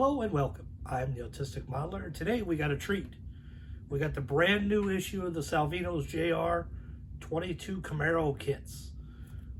Hello and welcome. I'm the Autistic Modeler, and today we got a treat. We got the brand new issue of the Salvinos JR 22 Camaro kits.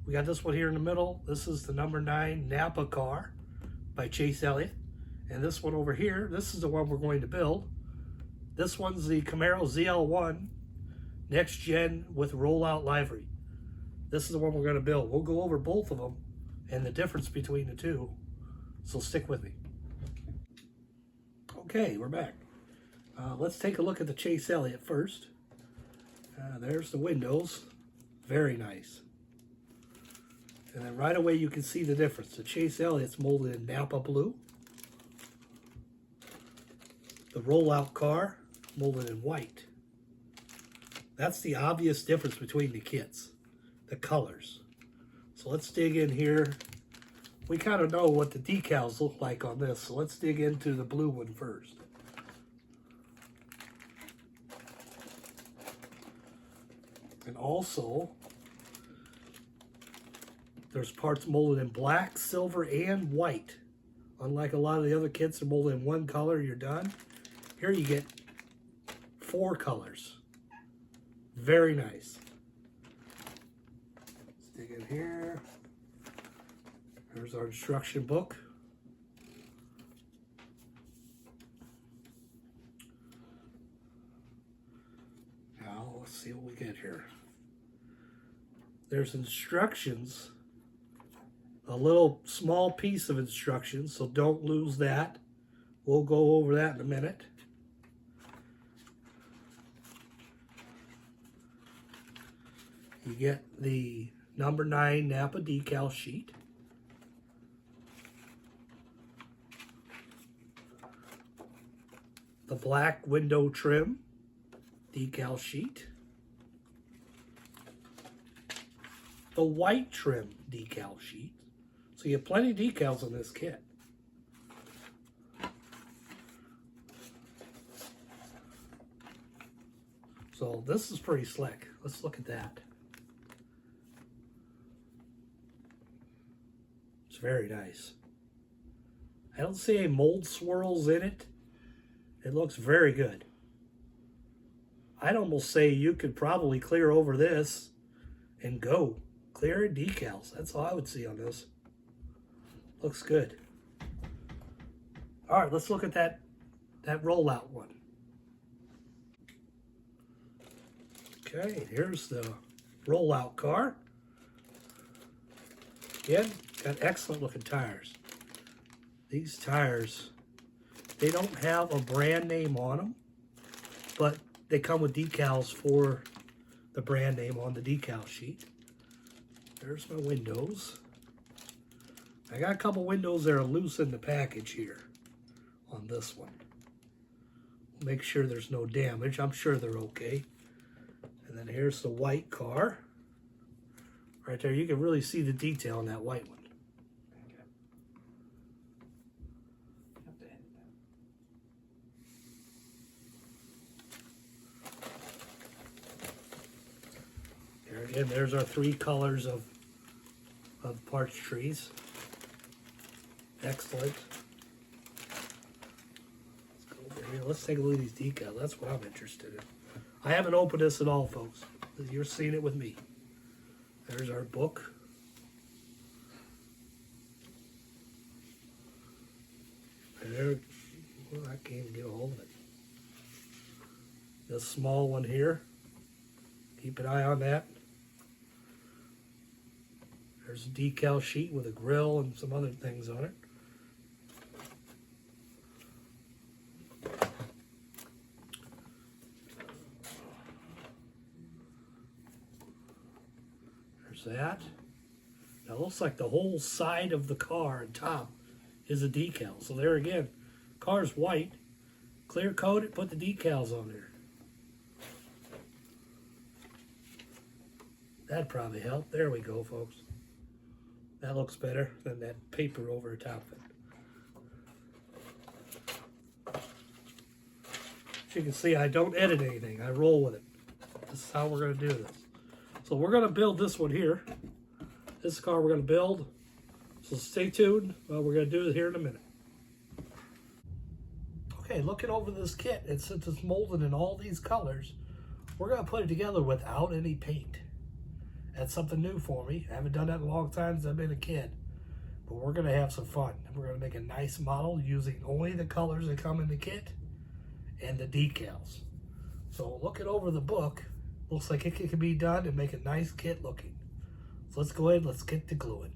We got this one here in the middle. This is the number 9 Napa car by Elliott. And this one over here, this is the one we're going to build. This one's the Camaro ZL1 Next Gen with rollout livery. This is the one we're going to build. We'll go over both of them and the difference between the two. So stick with me. Okay, we're back. Let's take a look at the Elliott first. There's the windows. Very nice. And then right away you can see the difference. The Elliott's molded in Napa blue. The rollout car molded in white. That's the obvious difference between the kits. The colors. So let's dig in here. We kind of know what the decals look like on this, so let's dig into the blue one first. And also, there's parts molded in black, silver, and white. Unlike a lot of the other kits, they're molded in one color, you're done. Here you get 4 colors. Very nice. Let's dig in here. There's our instruction book. Now, let's see what we get here. There's instructions, a little small piece of instructions, so don't lose that. We'll go over that in a minute. You get the number 9 Napa decal sheet. The black window trim decal sheet. The white trim decal sheet. So you have plenty of decals on this kit. So this is pretty slick. Let's look at that. It's very nice. I don't see any mold swirls in it. It looks very good. I'd almost say you could probably clear over this and go. Clear decals. That's all I would see on this. Looks good. All right, let's look at that rollout one. Okay, here's the rollout car. Again, got excellent looking tires. These tires, they don't have a brand name on them, but they come with decals for the brand name on the decal sheet. There's my windows. I got a couple windows that are loose in the package here on this one. Make sure there's no damage. I'm sure they're okay. And then here's the white car. Right there, you can really see the detail on that white one. There again, there's our 3 colors of parts trees. Excellent. Let's go over here. Let's take a look at these decals. That's what I'm interested in. I haven't opened this at all, folks. You're seeing it with me. There's our book. And there, well, I can't even get a hold of it. This small one here. Keep an eye on that. There's a decal sheet with a grill and some other things on it. There's that. Now it looks like the whole side of the car and top is a decal. So there again, car's white. Clear coat it, put the decals on there. That'd probably help. There we go, folks. That looks better than that paper over the top of it. As you can see, I don't edit anything. I roll with it. This is how we're going to do this. So we're going to build this one here. This car we're going to build. So stay tuned. We're going to do it here in a minute. Okay, looking over this kit, and since it's molded in all these colors, we're going to put it together without any paint. That's something new for me. I haven't done that in a long time since I've been a kid. But we're going to have some fun. We're going to make a nice model using only the colors that come in the kit and the decals. So looking over the book, looks like it can be done and make a nice kit looking. So let's go ahead, let's get to gluing.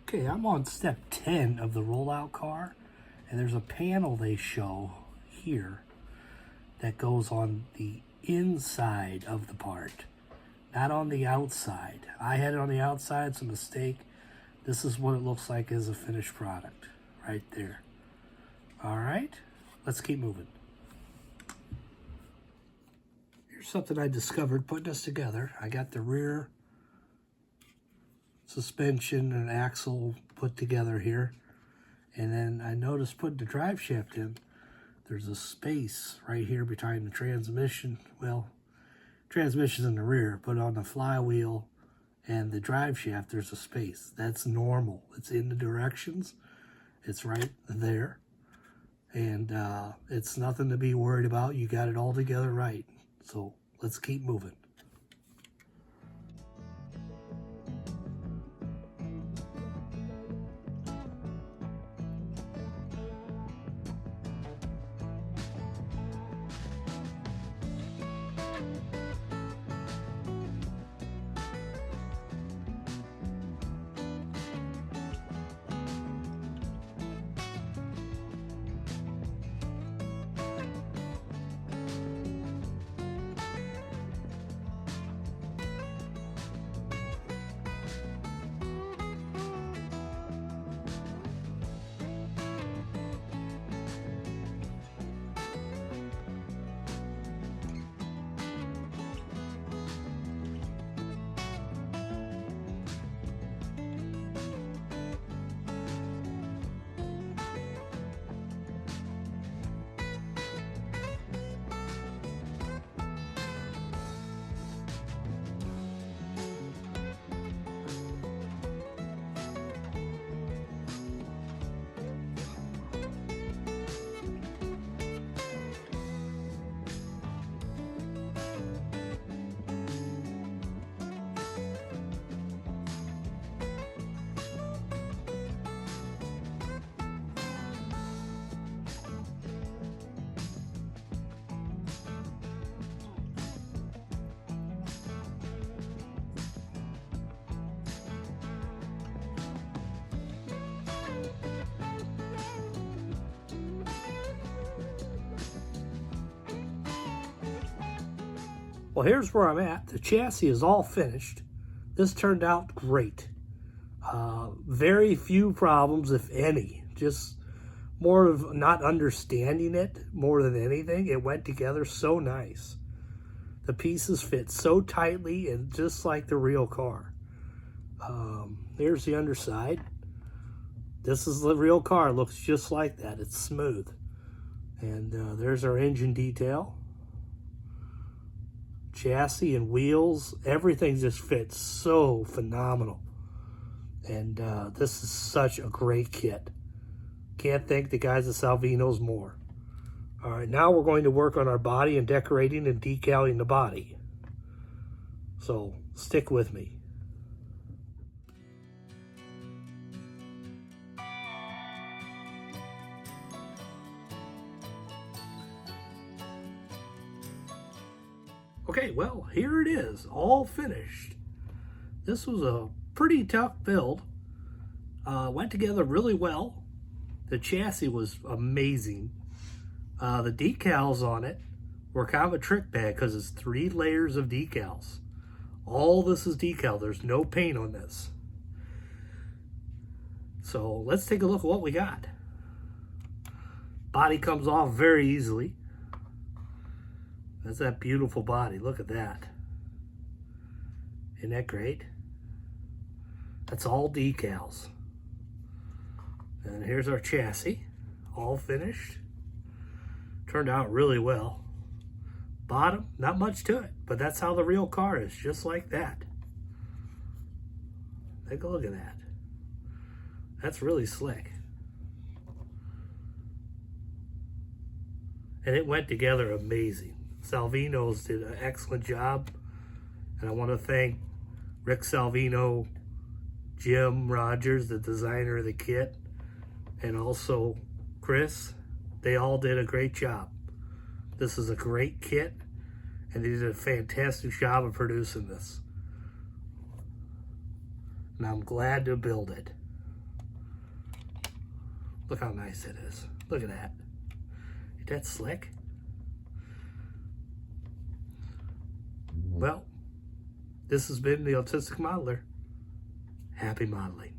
Okay, I'm on step 10 of the rollout car, and there's a panel they show here that goes on the inside of the part, not on the outside. I had it on the outside, it's a mistake. This is what it looks like as a finished product, right there. All right, let's keep moving. Here's something I discovered putting this together. I got the rear suspension and axle put together here, and then I noticed putting the drive shaft in, there's a space right here behind the transmission. Well, transmission's in the rear, but on the flywheel and the drive shaft there's a space. That's normal. It's in the directions. It's right there, and it's nothing to be worried about. You got it all together right. So let's keep moving. Well, here's where I'm at. The chassis is all finished. This turned out great. Very few problems, if any. Just more of not understanding it more than anything. It went together so nice. The pieces fit so tightly and just like the real car. Here's the underside. This is the real car. It looks just like that. It's smooth. And there's our engine detail. Chassis and wheels, everything just fits so phenomenal. And this is such a great kit. Can't thank the guys at Salvinos more. All right, now we're going to work on our body and decorating and decaling the body. So stick with me. Okay, well, here it is, all finished. This was a pretty tough build. Went together really well. The chassis was amazing. The decals on it were kind of a trick bag because it's 3 layers of decals. All this is decal. There's no paint on this. So let's take a look at what we got. Body comes off very easily. That's that beautiful body. Look at that. Isn't that great? That's all decals. And here's our chassis, all finished. Turned out really well. Bottom, not much to it, but that's how the real car is, just like that. Take a look at that. That's really slick. And it went together amazing. Salvinos did an excellent job, and I want to thank Rick Salvino, Jim Rogers, the designer of the kit, and also Chris. They all did a great job. This is a great kit, and they did a fantastic job of producing this. And I'm glad to build it. Look how nice it is. Look at that. Ain't that slick? Well, this has been the Autistic Modeler. Happy modeling.